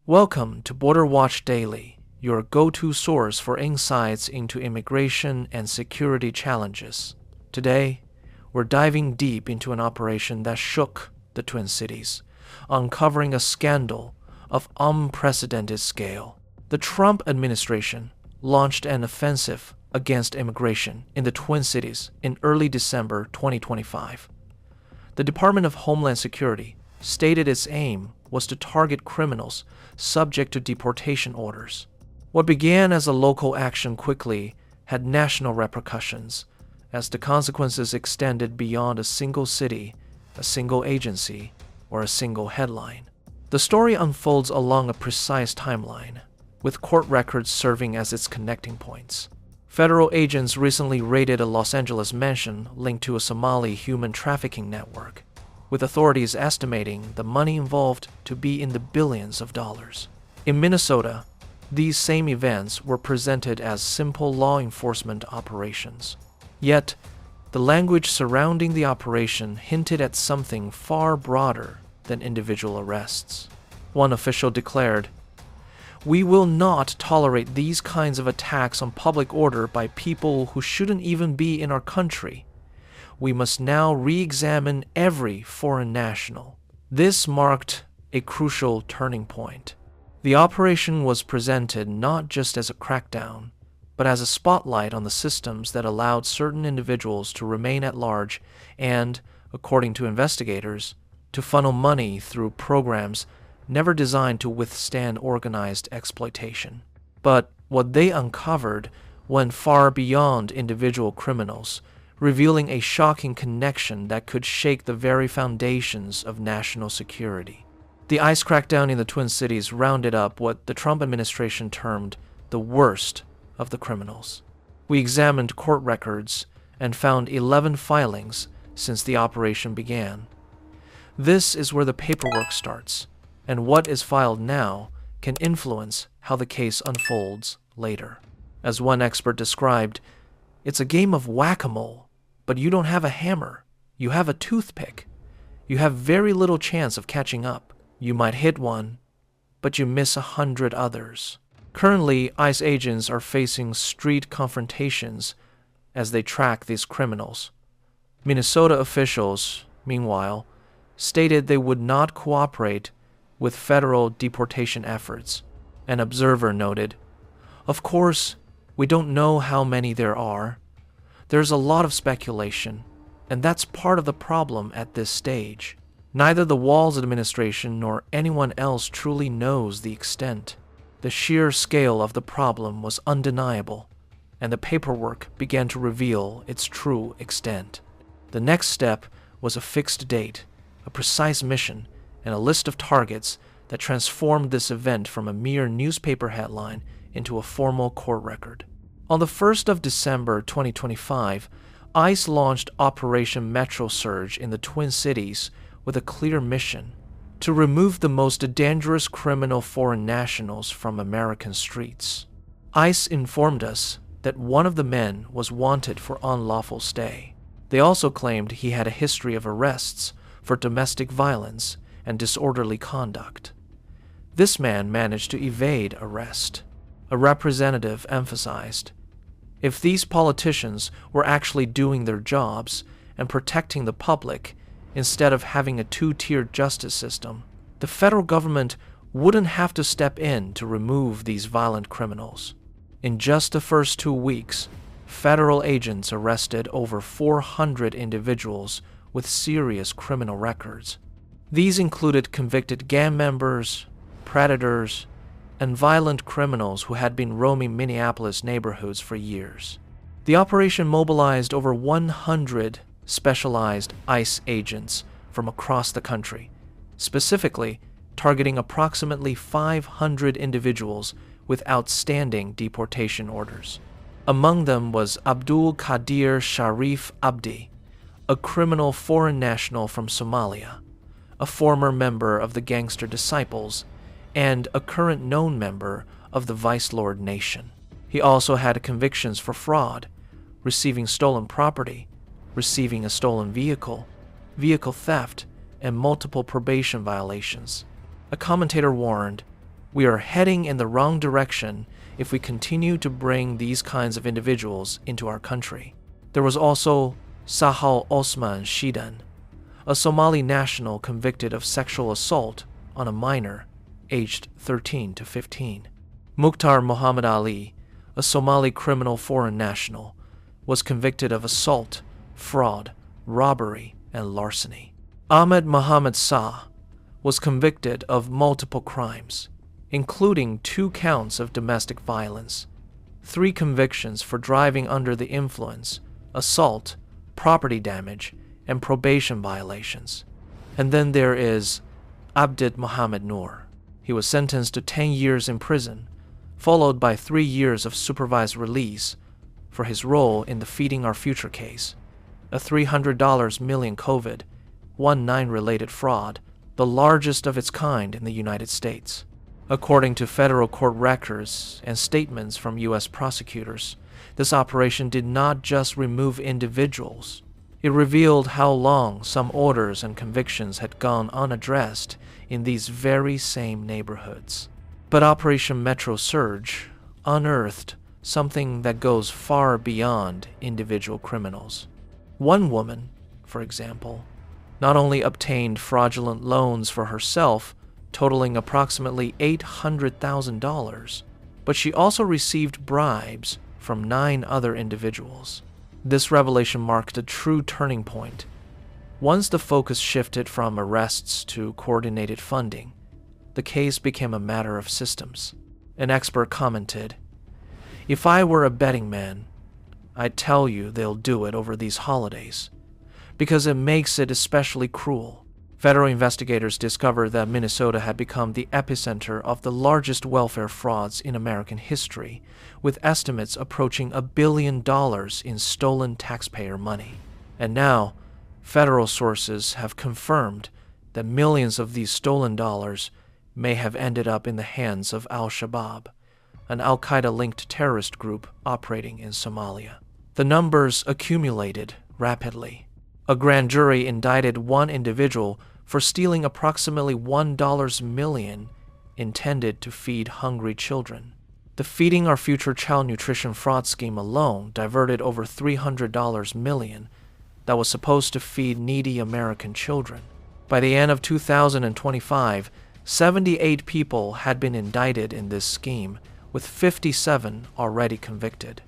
Welcome to Border Watch Daily, your go-to source for insights into immigration and security challenges. Today, we're diving deep into an operation that shook the Twin Cities, uncovering a scandal of unprecedented scale. The Trump administration launched an offensive against immigration in the Twin Cities in early December 2025. The Department of Homeland Security stated its aim was to target criminals subject to deportation orders. What began as a local action quickly had national repercussions, as the consequences extended beyond a single city, a single agency, or a single headline. The story unfolds along a precise timeline, with court records serving as its connecting points. Federal agents recently raided a Los Angeles mansion linked to a Somali human trafficking network, with authorities estimating the money involved to be in the billions of dollars. In Minnesota, these same events were presented as simple law enforcement operations. Yet, the language surrounding the operation hinted at something far broader than individual arrests. One official declared, "We will not tolerate these kinds of attacks on public order by people who shouldn't even be in our country. We must now re-examine every foreign national." This marked a crucial turning point. The operation was presented not just as a crackdown, but as a spotlight on the systems that allowed certain individuals to remain at large and, according to investigators, to funnel money through programs never designed to withstand organized exploitation. But what they uncovered went far beyond individual criminals, revealing a shocking connection that could shake the very foundations of national security. The ICE crackdown in the Twin Cities rounded up what the Trump administration termed the worst of the criminals. We examined court records and found 11 filings since the operation began. This is where the paperwork starts, and what is filed now can influence how the case unfolds later. As one expert described, "It's a game of whack-a-mole, but you don't have a hammer. You have a toothpick. You have very little chance of catching up. You might hit one, but you miss 100 others." Currently, ICE agents are facing street confrontations as they track these criminals. Minnesota officials, meanwhile, stated they would not cooperate with federal deportation efforts. An observer noted, "Of course, we don't know how many there are. There's a lot of speculation, and that's part of the problem at this stage. Neither the Walz administration nor anyone else truly knows the extent. The sheer scale of the problem was undeniable, and the paperwork began to reveal its true extent. The next step was a fixed date, a precise mission, and a list of targets that transformed this event from a mere newspaper headline into a formal court record. On the 1st of December 2025, ICE launched Operation Metro Surge in the Twin Cities with a clear mission: to remove the most dangerous criminal foreign nationals from American streets. ICE informed us that one of the men was wanted for unlawful stay. They also claimed he had a history of arrests for domestic violence and disorderly conduct. This man managed to evade arrest. A representative emphasized, "If these politicians were actually doing their jobs and protecting the public instead of having a two-tiered justice system, the federal government wouldn't have to step in to remove these violent criminals." In just the first 2 weeks, federal agents arrested over 400 individuals with serious criminal records. These included convicted gang members, predators, and violent criminals who had been roaming Minneapolis neighborhoods for years. The operation mobilized over 100 specialized ICE agents from across the country, specifically targeting approximately 500 individuals with outstanding deportation orders. Among them was Abdul Qadir Sharif Abdi, a criminal foreign national from Somalia, a former member of the Gangster Disciples, and a current known member of the Vice Lord Nation. He also had convictions for fraud, receiving stolen property, receiving a stolen vehicle, vehicle theft, and multiple probation violations. A commentator warned, We are heading in the wrong direction if we continue to bring these kinds of individuals into our country. There was also Sahal Osman Shidan, a Somali national convicted of sexual assault on a minor aged 13 to 15. Mukhtar Muhammad Ali, a Somali criminal foreign national, was convicted of assault, fraud, robbery, and larceny. Ahmed Mohammed Sah was convicted of multiple crimes, including 2 counts of domestic violence, 3 convictions for driving under the influence, assault, property damage, and probation violations. And then there is Abdid Mohammed Noor. He was sentenced to 10 years in prison, followed by 3 years of supervised release for his role in the Feeding Our Future case, a $300 million COVID-19 related fraud, the largest of its kind in the United States. According to federal court records and statements from U.S. prosecutors, this operation did not just remove individuals. It revealed how long some orders and convictions had gone unaddressed in these very same neighborhoods. But Operation Metro Surge unearthed something that goes far beyond individual criminals. One woman, for example, not only obtained fraudulent loans for herself totaling approximately $800,000, but she also received bribes from 9 other individuals. This revelation marked a true turning point. Once the focus shifted from arrests to coordinated funding, the case became a matter of systems. An expert commented, "If I were a betting man, I'd tell you they'll do it over these holidays, because it makes it especially cruel." Federal investigators discovered that Minnesota had become the epicenter of the largest welfare frauds in American history, with estimates approaching $1 billion in stolen taxpayer money. And now, federal sources have confirmed that millions of these stolen dollars may have ended up in the hands of Al-Shabaab, an al-Qaeda-linked terrorist group operating in Somalia. The numbers accumulated rapidly. A grand jury indicted one individual for stealing approximately $1 million intended to feed hungry children. The Feeding Our Future child nutrition fraud scheme alone diverted over $300 million that was supposed to feed needy American children. By the end of 2025, 78 people had been indicted in this scheme, with 57 already convicted.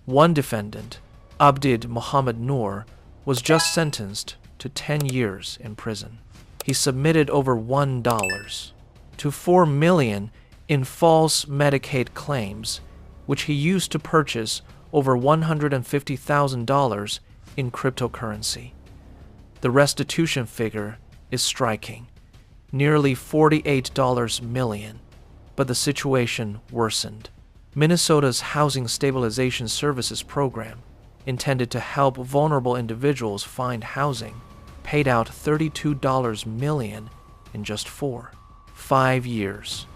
One defendant, Abdid Mohammed Noor, was just sentenced to 10 years in prison. He submitted over $1 to $4 million in false Medicaid claims, which he used to purchase over $150,000 in cryptocurrency. The restitution figure is striking, nearly $48 million, but the situation worsened. Minnesota's Housing Stabilization Services program, intended to help vulnerable individuals find housing, paid out $32 million in just 5 years.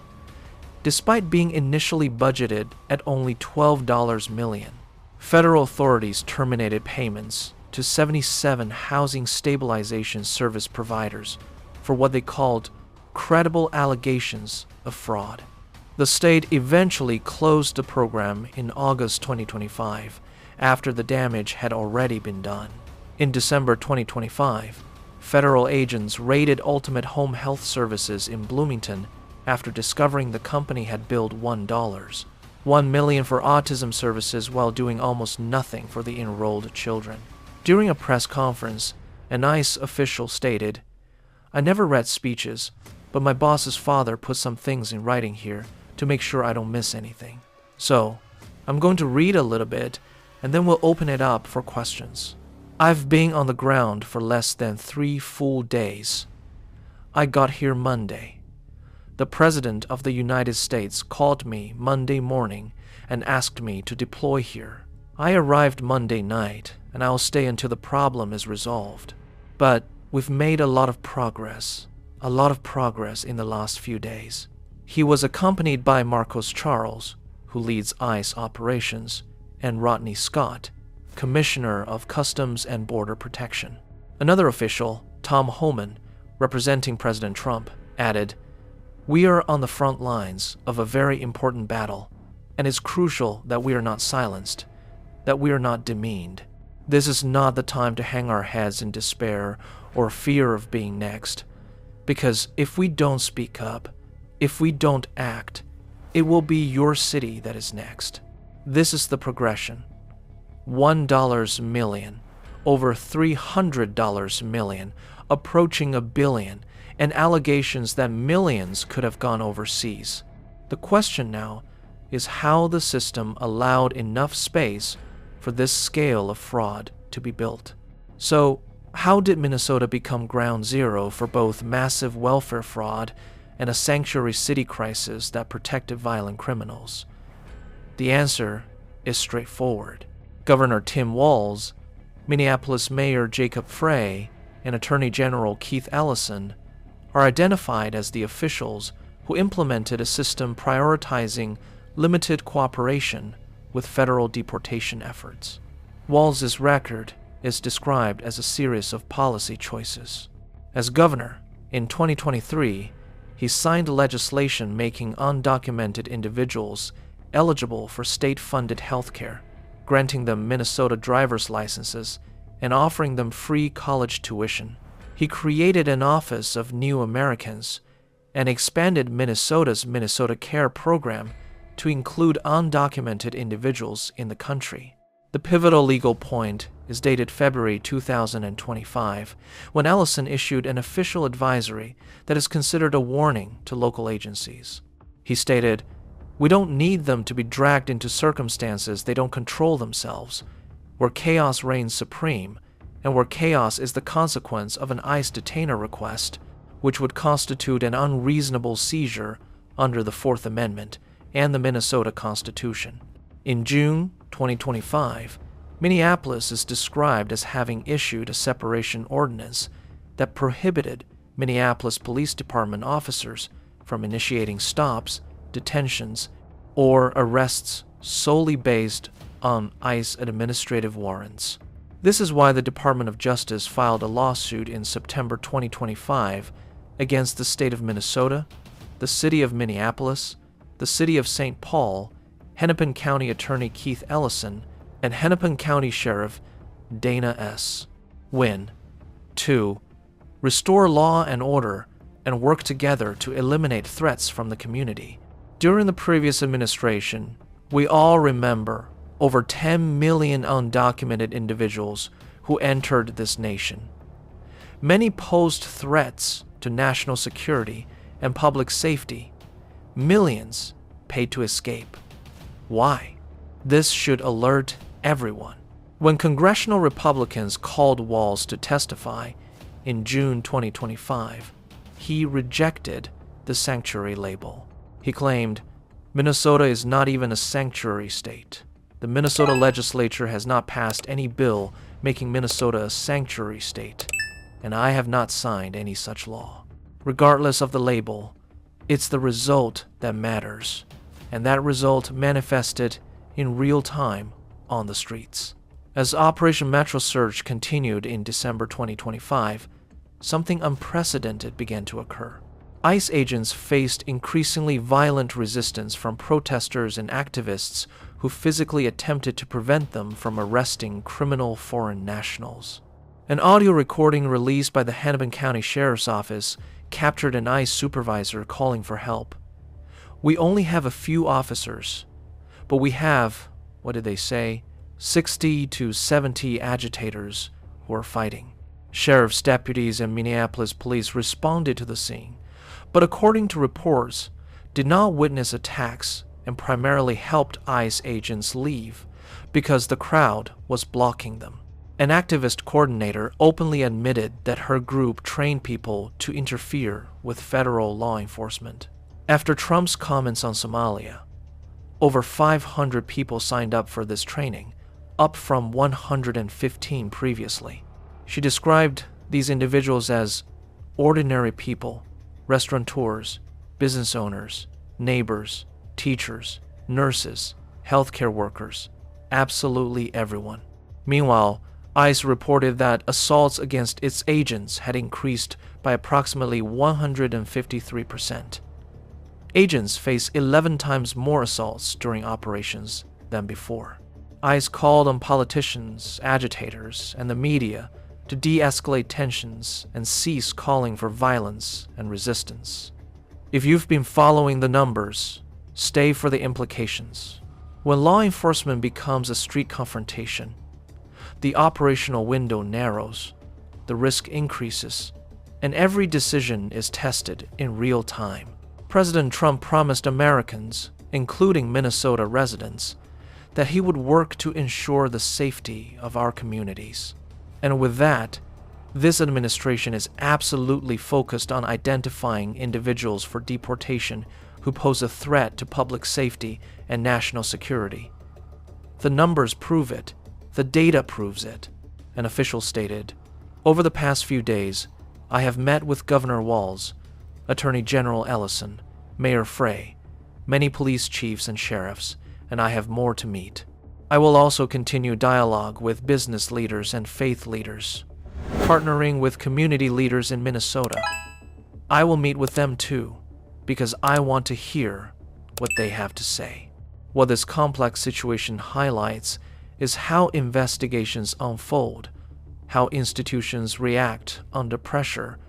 Despite being initially budgeted at only $12 million, federal authorities terminated payments to 77 housing stabilization service providers for what they called credible allegations of fraud. The state eventually closed the program in August 2025 after the damage had already been done. In December 2025, federal agents raided Ultimate Home Health Services in Bloomington after discovering the company had billed $1 million for autism services while doing almost nothing for the enrolled children. During a press conference, an ICE official stated, "I never read speeches, but my boss's father put some things in writing here to make sure I don't miss anything. So, I'm going to read a little bit, and then we'll open it up for questions. I've been on the ground for less than 3 full days. I got here Monday. The President of the United States called me Monday morning and asked me to deploy here. I arrived Monday night, and I'll stay until the problem is resolved. But we've made a lot of progress in the last few days." He was accompanied by Marcos Charles, who leads ICE operations, and Rodney Scott, Commissioner of Customs and Border Protection. Another official, Tom Homan, representing President Trump, added, We are on the front lines of a very important battle, and it's crucial that we are not silenced, that we are not demeaned. This is not the time to hang our heads in despair or fear of being next, because if we don't speak up, if we don't act, it will be your city that is next. This is the progression. $1 million, over $300 million, approaching $1 billion, and allegations that millions could have gone overseas. The question now is how the system allowed enough space for this scale of fraud to be built. So, how did Minnesota become ground zero for both massive welfare fraud and a sanctuary city crisis that protected violent criminals? The answer is straightforward. Governor Tim Walz, Minneapolis Mayor Jacob Frey, and Attorney General Keith Ellison are identified as the officials who implemented a system prioritizing limited cooperation with federal deportation efforts. Walz's record is described as a series of policy choices. As governor, in 2023, he signed legislation making undocumented individuals eligible for state-funded health care, granting them Minnesota driver's licenses and offering them free college tuition. He created an Office of New Americans and expanded Minnesota's Minnesota Care program to include undocumented individuals in the country. The pivotal legal point is dated February 2025, when Ellison issued an official advisory that is considered a warning to local agencies. He stated, "We don't need them to be dragged into circumstances they don't control themselves, where chaos reigns supreme, and where chaos is the consequence of an ICE detainer request, which would constitute an unreasonable seizure under the Fourth Amendment and the Minnesota Constitution." In June 2025, Minneapolis is described as having issued a separation ordinance that prohibited Minneapolis Police Department officers from initiating stops, detentions, or arrests solely based on ICE administrative warrants. This is why the Department of Justice filed a lawsuit in September 2025 against the state of Minnesota, the city of Minneapolis, the city of St. Paul, Hennepin County Attorney Keith Ellison, and Hennepin County Sheriff Dana S. Win. 2. Restore law and order and work together to eliminate threats from the community. During the previous administration, we all remember over 10 million undocumented individuals who entered this nation. Many posed threats to national security and public safety. Millions paid to escape. Why? This should alert everyone. When congressional Republicans called Walz to testify in June 2025, he rejected the sanctuary label. He claimed, "Minnesota is not even a sanctuary state. The Minnesota legislature has not passed any bill making Minnesota a sanctuary state, and I have not signed any such law." Regardless of the label, it's the result that matters, and that result manifested in real time on the streets. As Operation Metro Surge continued in December 2025, something unprecedented began to occur. ICE agents faced increasingly violent resistance from protesters and activists who physically attempted to prevent them from arresting criminal foreign nationals. An audio recording released by the Hennepin County Sheriff's Office captured an ICE supervisor calling for help. "We only have a few officers, but we have, 60 to 70 agitators who are fighting." Sheriff's deputies and Minneapolis police responded to the scene, but according to reports, did not witness attacks and primarily helped ICE agents leave because the crowd was blocking them. An activist coordinator openly admitted that her group trained people to interfere with federal law enforcement. After Trump's comments on Somalia, over 500 people signed up for this training, up from 115 previously. She described these individuals as ordinary people, restaurateurs, business owners, neighbors, teachers, nurses, healthcare workers, absolutely everyone. Meanwhile, ICE reported that assaults against its agents had increased by approximately 153%. Agents face 11 times more assaults during operations than before. ICE called on politicians, agitators, and the media to de-escalate tensions and cease calling for violence and resistance. If you've been following the numbers, stay for the implications. When law enforcement becomes a street confrontation, the operational window narrows, the risk increases, and every decision is tested in real time. President Trump promised Americans, including Minnesota residents, that he would work to ensure the safety of our communities. And with that, this administration is absolutely focused on identifying individuals for deportation who pose a threat to public safety and national security. The numbers prove it. The data proves it. An official stated, "Over the past few days, I have met with Governor Walz, Attorney General Ellison, Mayor Frey, many police chiefs and sheriffs, and I have more to meet. I will also continue dialogue with business leaders and faith leaders, partnering with community leaders in Minnesota. I will meet with them too, because I want to hear what they have to say." What this complex situation highlights is how investigations unfold, how institutions react under pressure,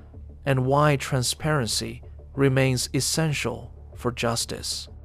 and why transparency remains essential for justice.